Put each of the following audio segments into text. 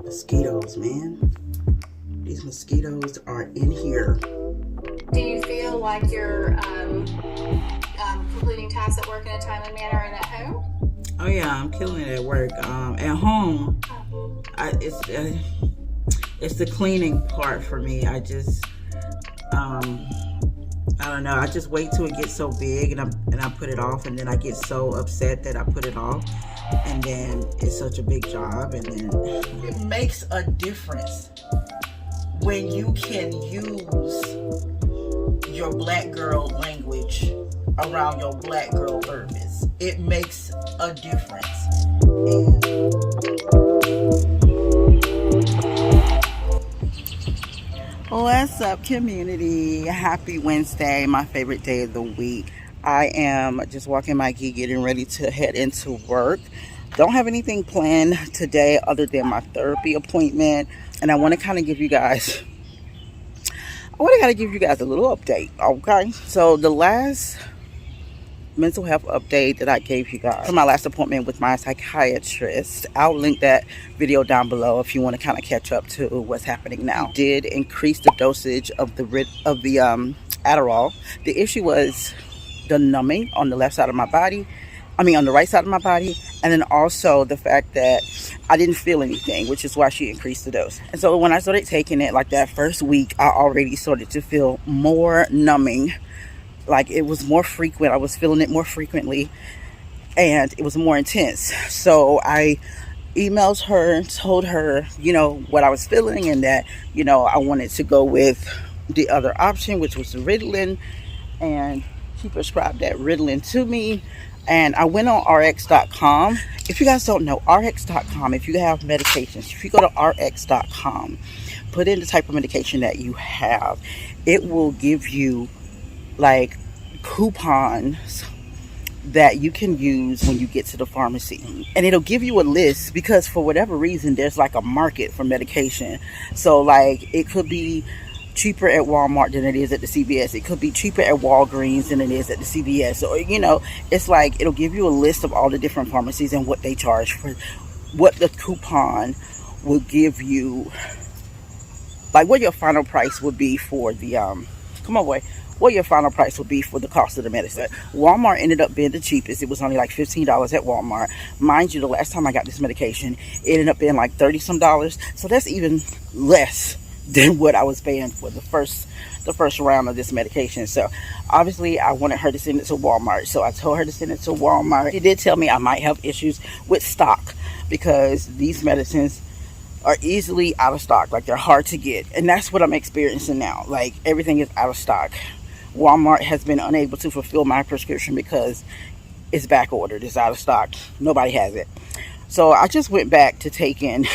Mosquitoes, man. These mosquitoes are in here. Do you feel like you're completing tasks at work in a timely manner and at home? Oh yeah, I'm killing it at work. At home, it's the cleaning part for me. I don't know. I just wait till it gets so big and I put it off, and then I get so upset that I put it off, and then it's such a big job, and then it makes a difference when you can use your black girl language around your black girl therapist. It makes a difference. What's up, community? Happy Wednesday, my favorite day of the week. I am just walking my key, getting ready to head into work. Don't have anything planned today other than my therapy appointment, and I want to kind of give you guys a little update. Okay, so the last mental health update that I gave you guys from my last appointment with my psychiatrist, I'll link that video down below if you want to kind of catch up to what's happening now. I did increase the dosage of the Adderall. The issue was the numbing on the left side of my body, on the right side of my body, and then also the fact that I didn't feel anything, which is why she increased the dose. And so when I started taking it, like that first week, I already started to feel more numbing. Like it was more frequent. I was feeling it more frequently, and it was more intense. So I emailed her and told her, what I was feeling, and that, I wanted to go with the other option, which was the Ritalin, and she prescribed that Ritalin to me. And I went on rx.com. If you guys don't know, rx.com, if you have medications, if you go to rx.com, put in the type of medication that you have, it will give you like coupons that you can use when you get to the pharmacy, and it'll give you a list, because for whatever reason there's like a market for medication. So like it could be cheaper at Walmart than it is at the CVS. It could be cheaper at Walgreens than it is at the CVS. Or it's like it'll give you a list of all the different pharmacies and what they charge for what the coupon will give you, like what your final price would be for the what your final price would be for the cost of the medicine. Walmart ended up being the cheapest. It was only like $15 at Walmart. Mind you, the last time I got this medication, it ended up being like $30 some. So that's even less than what I was paying for the first round of this medication. So obviously I wanted her to send it to Walmart. So I told her to send it to Walmart. She did tell me I might have issues with stock, because these medicines are easily out of stock. Like they're hard to get. And that's what I'm experiencing now. Like everything is out of stock. Walmart has been unable to fulfill my prescription because it's back ordered. It's out of stock. Nobody has it. So I just went back to taking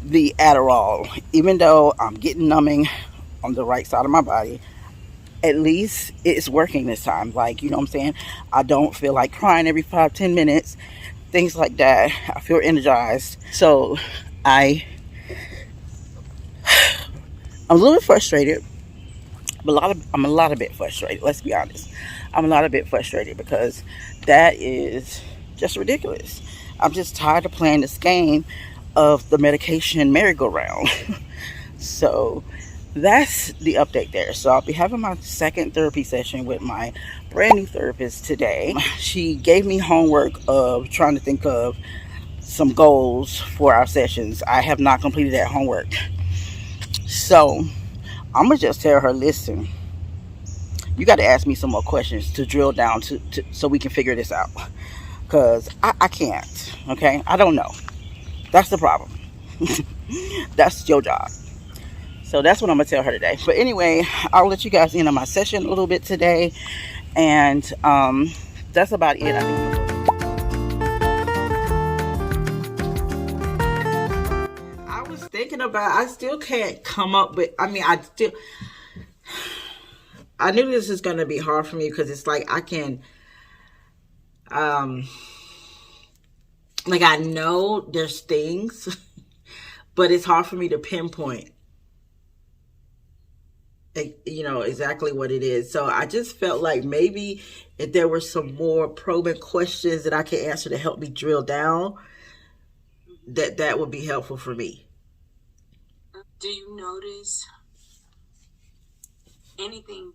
the Adderall. Even though I'm getting numbing on the right side of my body, at least it's working this time. Like, you know what I'm saying? I don't feel like crying every 5-10 minutes. Things like that. I feel energized. So I'm a little bit frustrated. I'm a lot of bit frustrated. Let's be honest. I'm a lot of bit frustrated because that is just ridiculous. I'm just tired of playing this game of the medication merry-go-round. So that's the update there. So I'll be having my second therapy session with my brand new therapist today. She gave me homework of trying to think of some goals for our sessions. I have not completed that homework. So I'm going to just tell her, listen, you got to ask me some more questions to drill down to so we can figure this out. Because I can't, okay? I don't know. That's the problem. That's your job. So that's what I'm going to tell her today. But anyway, I'll let you guys in on my session a little bit today. And that's about it, I think. Thinking about, I still can't come up with, I knew this is going to be hard for me, because it's like I can, like I know there's things, but it's hard for me to pinpoint, exactly what it is. So I just felt like maybe if there were some more probing questions that I could answer to help me drill down, that would be helpful for me. Do you notice anything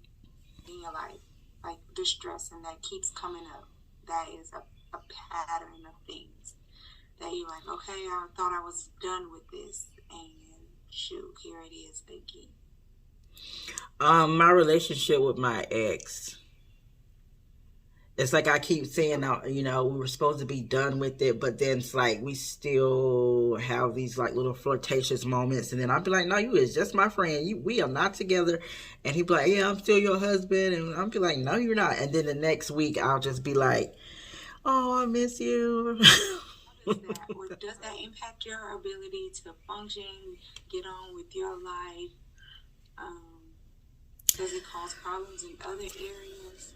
in your life, like distress, and that keeps coming up, that is a pattern of things that you're like, okay, I thought I was done with this, and shoot, here it is again? My relationship with my ex. It's like I keep saying, we were supposed to be done with it, but then it's like we still have these like little flirtatious moments, and then I'll be like, no, you is just my friend. We are not together. And he'd be like, yeah, I'm still your husband. And I'll be like, no, you're not. And then the next week I'll just be like, oh, I miss you. Does that impact your ability to function, get on with your life? Does it cause problems in other areas?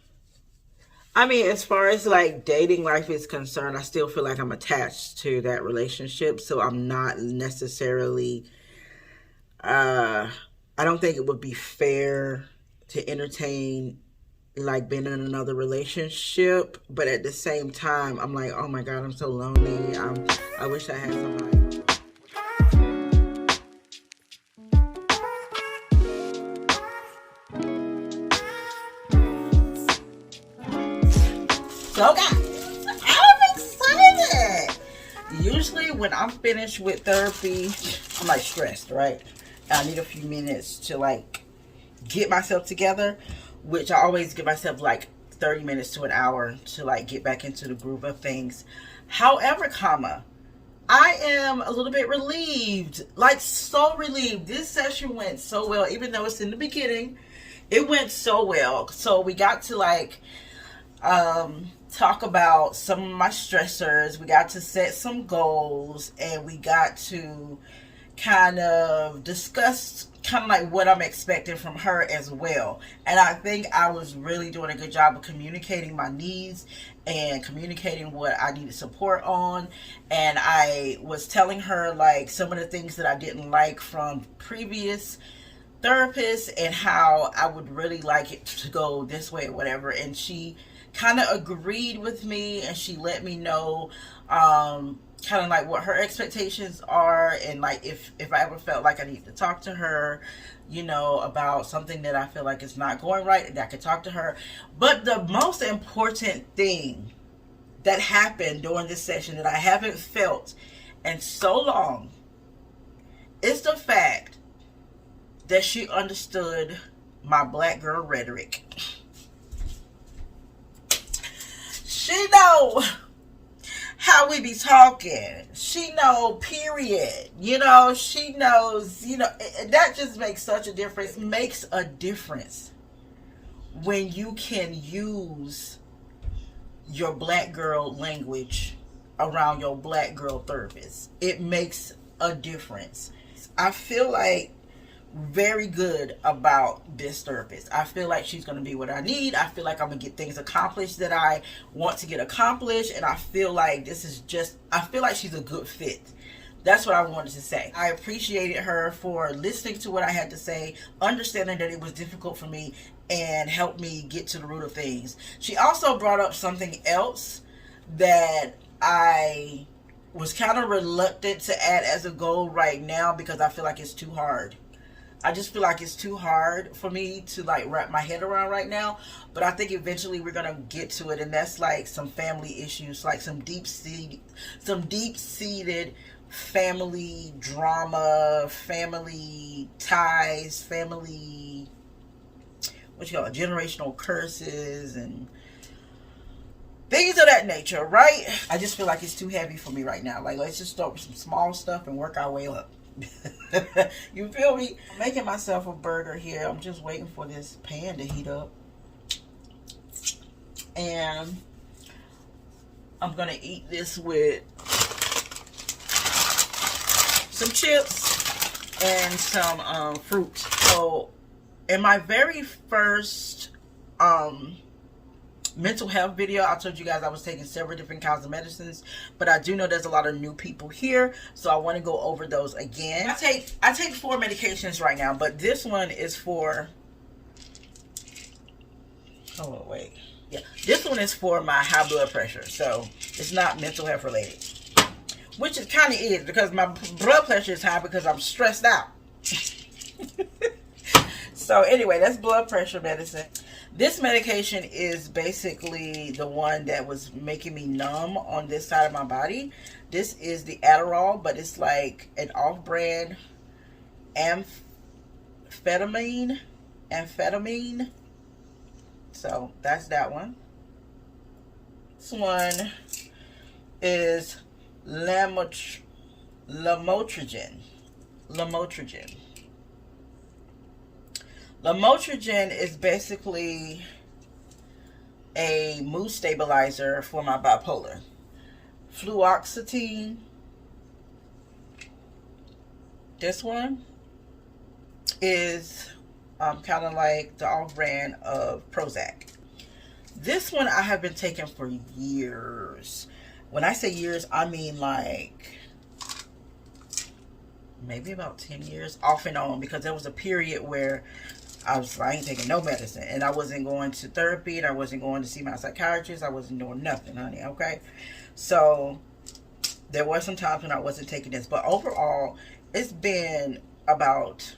I mean, as far as like dating life is concerned, I still feel like I'm attached to that relationship. So I'm not necessarily, I don't think it would be fair to entertain like being in another relationship. But at the same time, I'm like, oh my God, I'm so lonely. I wish I had somebody. So guys, I'm excited. Usually when I'm finished with therapy, I'm like stressed, right? I need a few minutes to like get myself together, which I always give myself like 30 minutes to an hour to like get back into the groove of things. However, I am a little bit relieved, like so relieved. This session went so well, even though it's in the beginning, it went so well. So we got to like, talk about some of my stressors. We got to set some goals, and we got to kind of discuss kind of like what I'm expecting from her as well. And I think I was really doing a good job of communicating my needs and communicating what I needed support on. And I was telling her like some of the things that I didn't like from previous therapists and how I would really like it to go this way or whatever. And she kind of agreed with me, and she let me know kind of like what her expectations are, and like if I ever felt like I need to talk to her, about something that I feel like is not going right, and I could talk to her. But the most important thing that happened during this session that I haven't felt in so long is the fact that she understood my black girl rhetoric. She know how we be talking. She know, period. She knows, that just makes such a difference. Makes a difference when you can use your black girl language around your black girl therapist. It makes a difference. I feel like very good about this therapist. I feel like she's going to be what I need. I feel like I'm going to get things accomplished that I want to get accomplished. And I feel like I feel like she's a good fit. That's what I wanted to say. I appreciated her for listening to what I had to say, understanding that it was difficult for me, and helped me get to the root of things. She also brought up something else that I was kind of reluctant to add as a goal right now because I feel like it's too hard. I just feel like it's too hard for me to like wrap my head around right now. But I think eventually we're going to get to it. And that's like some family issues, like some deep-seated family drama, family ties, family, generational curses and things of that nature, right? I just feel like it's too heavy for me right now. Like, let's just start with some small stuff and work our way up. You feel me? I'm making myself a burger here. I'm just waiting for this pan to heat up, and I'm gonna eat this with some chips and some fruit. So in my very first mental health video, I told you guys I was taking several different kinds of medicines, but I do know there's a lot of new people here, so I want to go over those again. I take 4 medications right now, but this one is for this one is for my high blood pressure, so it's not mental health related. which it kind of is because my blood pressure is high because I'm stressed out. So anyway, that's blood pressure medicine. This medication is basically the one that was making me numb on this side of my body. This is the Adderall, but it's like an off-brand amphetamine. So that's that one. This one is lamotrigine. Lamotrigine is basically a mood stabilizer for my bipolar. Fluoxetine. This one is kind of like the off-brand of Prozac. This one I have been taking for years. When I say years, I mean like maybe about 10 years off and on, because there was a period where I ain't taking no medicine, and I wasn't going to therapy, and I wasn't going to see my psychiatrist. I wasn't doing nothing, honey, okay? So there were some times when I wasn't taking this, but overall, it's been about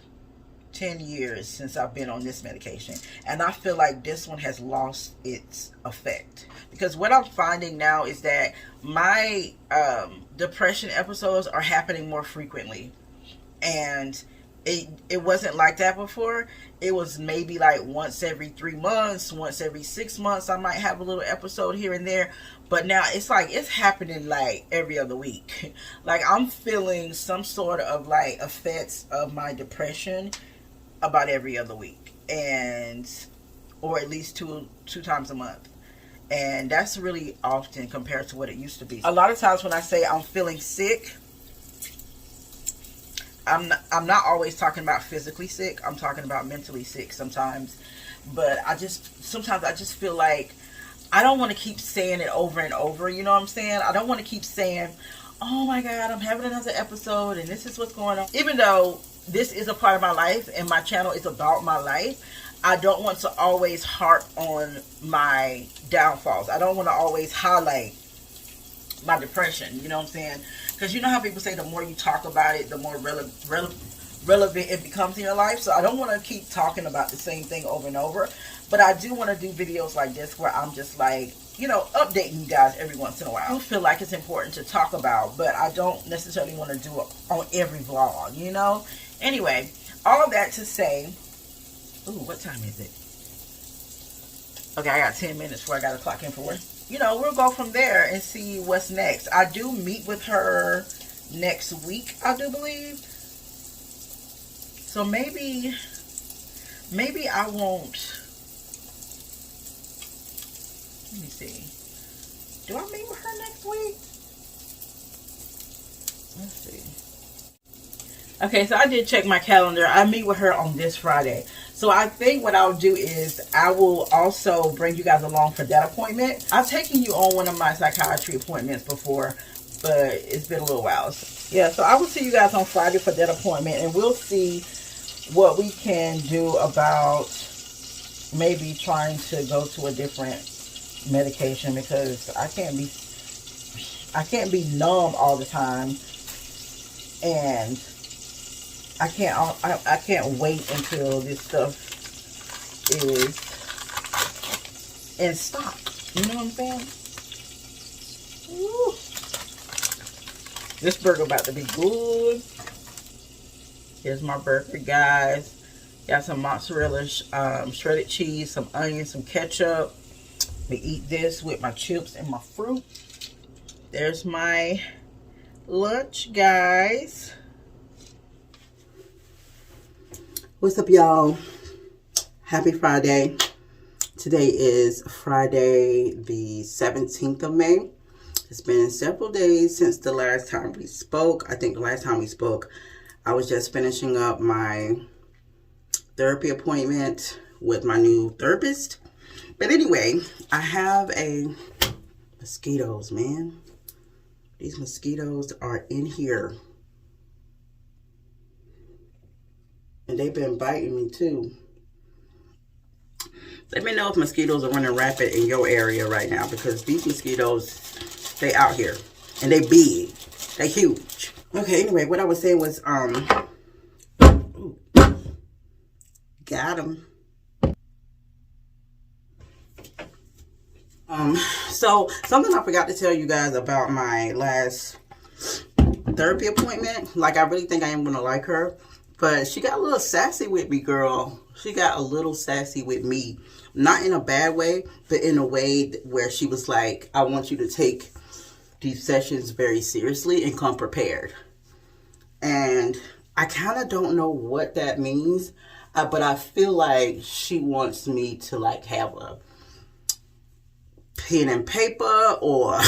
10 years since I've been on this medication, and I feel like this one has lost its effect, because what I'm finding now is that my depression episodes are happening more frequently, and it wasn't like that before. It was maybe like once every 3 months, once every 6 months, I might have a little episode here and there. But now it's like it's happening like every other week. Like I'm feeling some sort of like effects of my depression about every other week, and or at least two times a month. And that's really often compared to what it used to be. A lot of times when I say I'm feeling sick, I'm not always talking about physically sick. I'm talking about mentally sick sometimes. But sometimes I just feel like I don't want to keep saying it over and over. You know what I'm saying? I don't want to keep saying, oh my God, I'm having another episode and this is what's going on. Even though this is a part of my life and my channel is about my life, I don't want to always harp on my downfalls. I don't want to always highlight my depression. You know what I'm saying? Because you know how people say the more you talk about it, the more relevant it becomes in your life. So I don't want to keep talking about the same thing over and over. But I do want to do videos like this where I'm just like, you know, updating you guys every once in a while. I do feel like it's important to talk about, but I don't necessarily want to do it on every vlog, you know? Anyway, all that to say, ooh, what time is it? Okay, I got 10 minutes before I got to clock in for work. You know, we'll go from there and see what's next. I do meet with her next week, I do believe. So maybe I won't. Let me see. Do I meet with her next week? Let's see. Okay, so I did check my calendar. I meet with her on this Friday. So I think what I'll do is I will also bring you guys along for that appointment. I've taken you on one of my psychiatry appointments before, but it's been a little while. Yeah, so I will see you guys on Friday for that appointment, and we'll see what we can do about maybe trying to go to a different medication, because I can't be numb all the time, and I can't wait until this stuff is in stock. You know what I'm saying? Woo. This burger about to be good. Here's my burger, guys. Got some mozzarella, shredded cheese, some onions, some ketchup. We eat this with my chips and my fruit. There's my lunch, guys. What's up, y'all? Happy Friday. Today is Friday the 17th of May. It's been several days since the last time we spoke. I think the last time we spoke, I was just finishing up my therapy appointment with my new therapist. But anyway, I have mosquitoes, man. These mosquitoes are in here. And they've been biting me too. Let me know if mosquitoes are running rapid in your area right now, because these mosquitoes, they out here and they big. They're huge. Okay, anyway, what I was saying was, got him. So something I forgot to tell you guys about my last therapy appointment. Like, I really think I am gonna like her, but she got a little sassy with me, girl. She got a little sassy with me, not in a bad way, but in a way where she was like, "I want you to take these sessions very seriously and come prepared." And I kind of don't know what that means, but I feel like she wants me to like have a pen and paper, or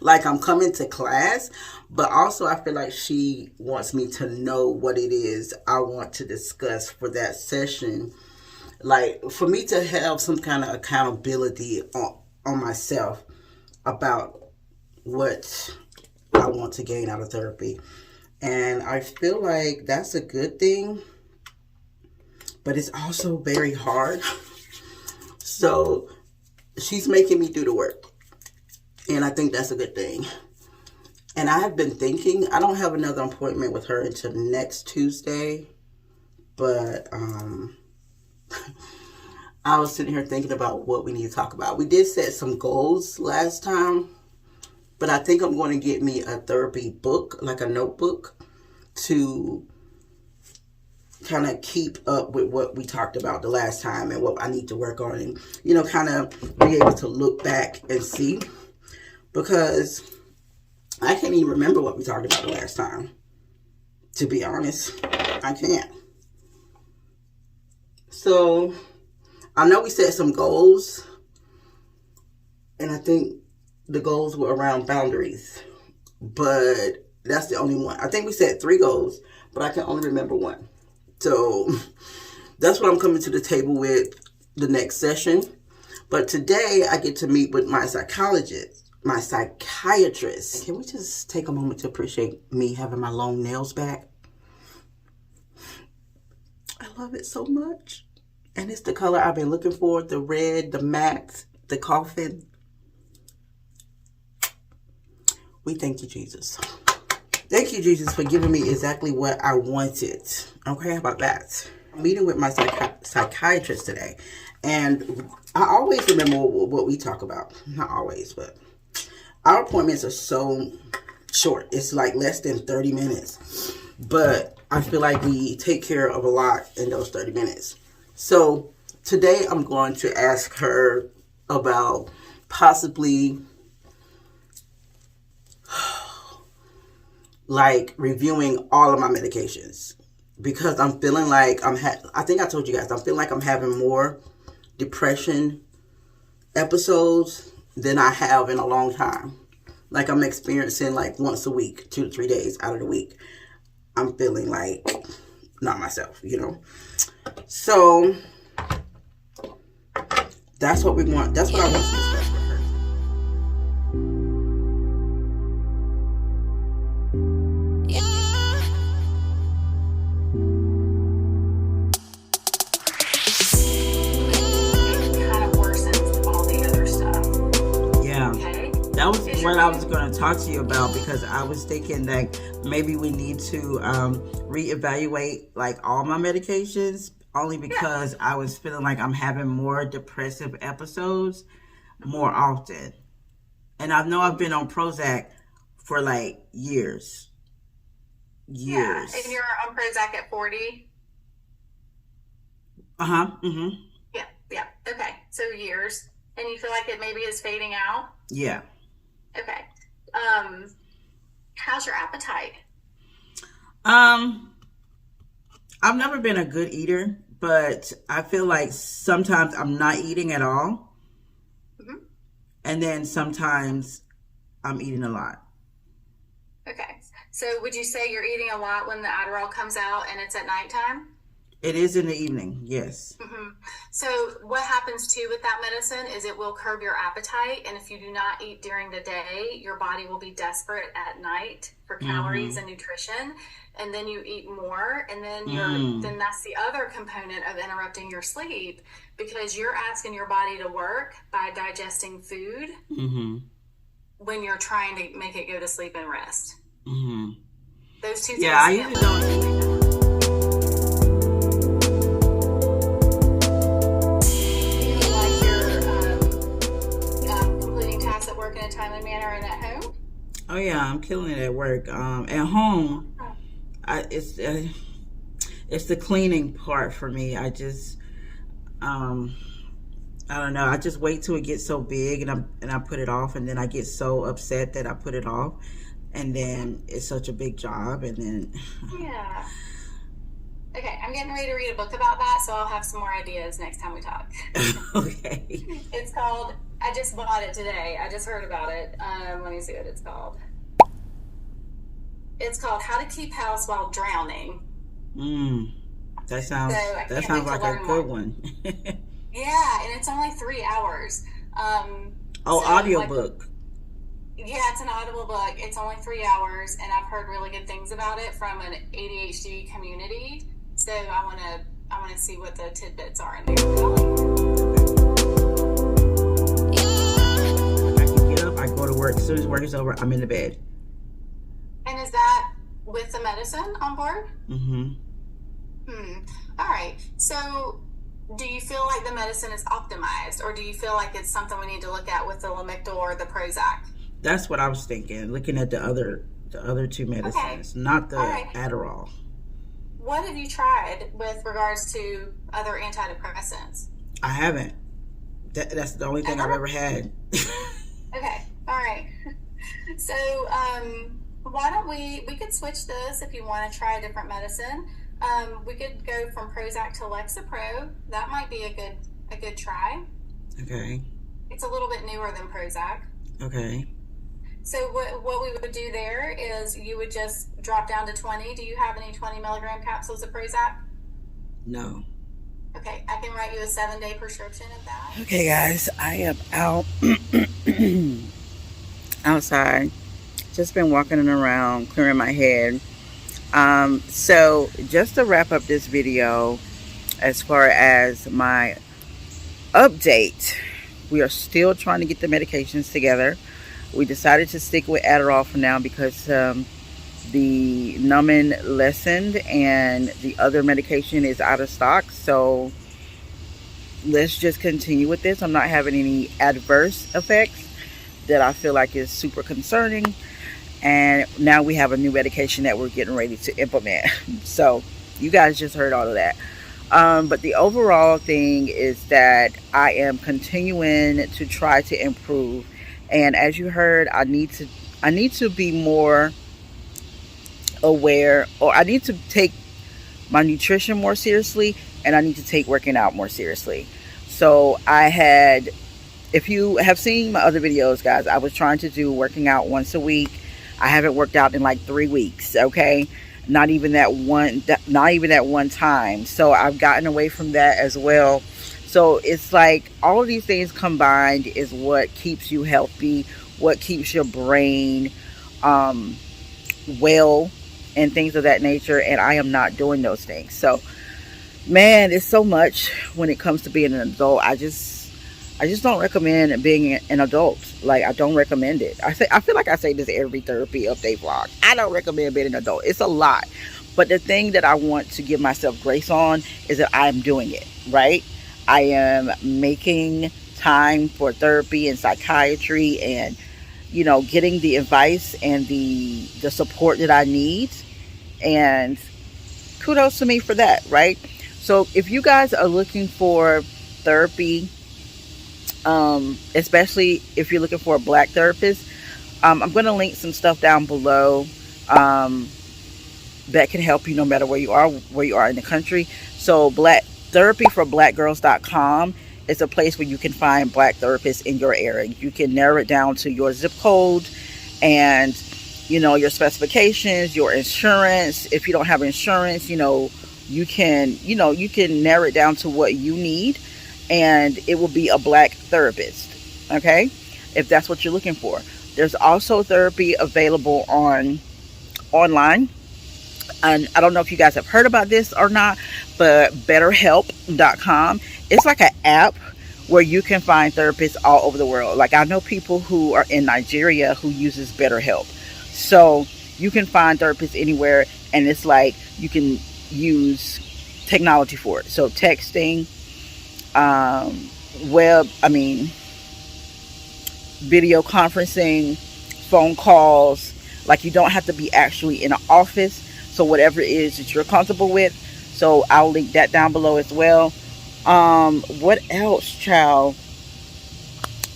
like I'm coming to class, but also I feel like she wants me to know what it is I want to discuss for that session, like for me to have some kind of accountability on myself about what I want to gain out of therapy. And I feel like that's a good thing, but it's also very hard. So she's making me do the work, and I think that's a good thing. And I have been thinking, I don't have another appointment with her until next Tuesday, but I was sitting here thinking about what we need to talk about. We did set some goals last time, but I think I'm going to get me a therapy book, like a notebook, to kind of keep up with what we talked about the last time and what I need to work on, and, you know, kind of be able to look back and see, because I can't even remember what we talked about the last time. To be honest, I can't. So I know we set some goals, and I think the goals were around boundaries, but that's the only one. I think we set 3 goals, but I can only remember one. So that's what I'm coming to the table with the next session. But today I get to meet with my psychiatrist. Can we just take a moment to appreciate me having my long nails back? I love it so much. And it's the color I've been looking for, the red, the matte, the coffin. We thank you, Jesus. Thank you, Jesus, for giving me exactly what I wanted. Okay, how about that? I'm meeting with my psychiatrist today. And I always remember what we talk about. Not always, but our appointments are so short. It's like less than 30 minutes. But I feel like we take care of a lot in those 30 minutes. So today I'm going to ask her about possibly like reviewing all of my medications, because I'm feeling like I think I told you guys, I'm feeling like I'm having more depression episodes than I have in a long time. Like I'm experiencing like once a week, 2 to 3 days out of the week, I'm feeling like not myself, you know. So that's what we want. That's what I want to discuss with her. That was what I was going to talk to you about, because I was thinking that maybe we need to reevaluate like all my medications, only because I was feeling like I'm having more depressive episodes more often. And I know I've been on Prozac for like years. Yeah, and you're on Prozac at 40? Uh-huh, mm-hmm. Yeah, okay. So years. And you feel like it maybe is fading out? Yeah. Okay. How's your appetite? I've never been a good eater, but I feel like sometimes I'm not eating at all. Mm-hmm. And then sometimes I'm eating a lot. Okay. So would you say you're eating a lot when the Adderall comes out and it's at nighttime? It is in the evening, yes. Mm-hmm. So what happens too with that medicine is it will curb your appetite, and if you do not eat during the day, your body will be desperate at night for calories and nutrition, and then you eat more, and then then that's the other component of interrupting your sleep, because you're asking your body to work by digesting food when you're trying to make it go to sleep and rest. Those two things. Yeah, I usually don't. Completing tasks at work in a timely manner and at home? Oh yeah, I'm killing it at work. At home, it's the cleaning part for me. I just I don't know. I just wait till it gets so big and I put it off, and then I get so upset that I put it off, and then it's such a big job, and then yeah. Okay, I'm getting ready to read a book about that, so I'll have some more ideas next time we talk. Okay. It's called, I just bought it today. I just heard about it. Let me see what it's called. It's called How to Keep House While Drowning. That sounds like a good one. Yeah, and it's only 3 hours. Audiobook. Yeah, it's an Audible book. It's only 3 hours, and I've heard really good things about it from an ADHD community. So I want to see what the tidbits are in there. I can get up. I go to work. As soon as work is over, I'm in the bed. And is that with the medicine on board? All right. So, do you feel like the medicine is optimized, or do you feel like it's something we need to look at with the Lamictal or the Prozac? That's what I was thinking. Looking at the other two medicines, not the Adderall. What have you tried with regards to other antidepressants? I haven't. That's the only thing I've ever had. Okay. All right. So, why don't we could switch this if you want to try a different medicine. We could go from Prozac to Lexapro. That might be a good try. Okay. It's a little bit newer than Prozac. Okay. So what we would do there is you would just drop down to 20. Do you have any 20 milligram capsules of Prozac? No. Okay, I can write you a 7-day prescription of that. Okay, guys, I am out outside. Just been walking around, clearing my head. So just to wrap up this video, as far as my update, we are still trying to get the medications together. We decided to stick with Adderall for now because the numbing lessened and the other medication is out of stock. So let's just continue with this. I'm not having any adverse effects that I feel like is super concerning. And now we have a new medication that we're getting ready to implement. So you guys just heard all of that. But the overall thing is that I am continuing to try to improve. And as you heard, I need to be more aware, or I need to take my nutrition more seriously, and I need to take working out more seriously. So if you have seen my other videos, guys, I was trying to do working out once a week. I haven't worked out in like 3 weeks, okay? Not even that one time. So I've gotten away from that as well. So it's like all of these things combined is what keeps you healthy, what keeps your brain well, and things of that nature. And I am not doing those things. So, man, it's so much when it comes to being an adult. I just don't recommend being an adult. Like, I don't recommend it. I feel like I say this every therapy update vlog. I don't recommend being an adult. It's a lot. But the thing that I want to give myself grace on is that I'm doing it, right? I am making time for therapy and psychiatry and, you know, getting the advice and the support that I need. And kudos to me for that, right? So if you guys are looking for therapy, especially if you're looking for a Black therapist, I'm going to link some stuff down below that can help you no matter where you are in the country. So therapyforblackgirls.com is a place where you can find Black therapists in your area. You can narrow it down to your zip code and, you know, your specifications, your insurance. If you don't have insurance, you can narrow it down to what you need, and it will be a Black therapist, okay, if that's what you're looking for. There's also therapy available online. And I don't know if you guys have heard about this or not, but BetterHelp.com. It's like an app where you can find therapists all over the world. Like I know people who are in Nigeria who uses BetterHelp. So you can find therapists anywhere, and it's like you can use technology for it. So texting, video conferencing, phone calls. Like you don't have to be actually in an office. So whatever it is that you're comfortable with. So I'll link that down below as well. What else, child?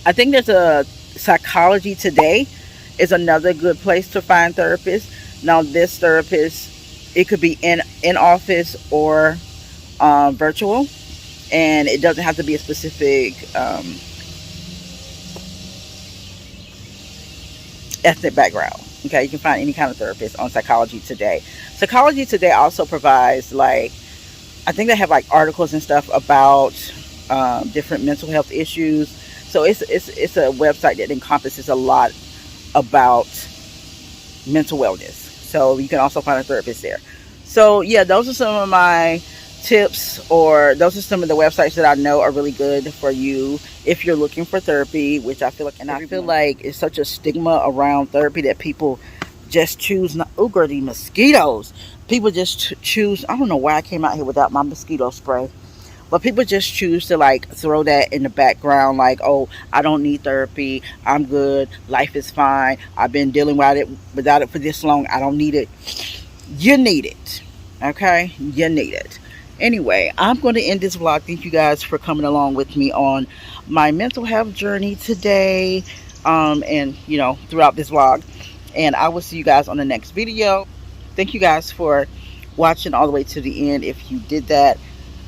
I think there's a Psychology Today is another good place to find therapists. Now this therapist, it could be in office or virtual, and it doesn't have to be a specific ethnic background. Okay, you can find any kind of therapist on Psychology Today. Psychology Today also provides, like, I think they have like articles and stuff about different mental health issues. So it's a website that encompasses a lot about mental wellness. So you can also find a therapist there. So yeah, those are some of my tips, or those are some of the websites that I know are really good for you if you're looking for therapy, which I feel like, and I feel like it's such a stigma around therapy that people just choose not. Oh girl, these mosquitoes. People just choose. I don't know why I came out here without my mosquito spray, but people just choose to like throw that in the background, like, oh, I don't need therapy, I'm good, life is fine, I've been dealing without it for this long, I don't need it. You need it. Okay, you need it. Anyway, I'm going to end this vlog. Thank you guys for coming along with me on my mental health journey today, and you know, throughout this vlog. And I will see you guys on the next video. Thank you guys for watching all the way to the end. If you did that,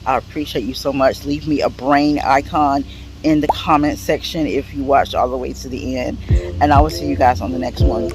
I appreciate you so much. Leave me a brain icon in the comment section if you watched all the way to the end, and I will see you guys on the next one.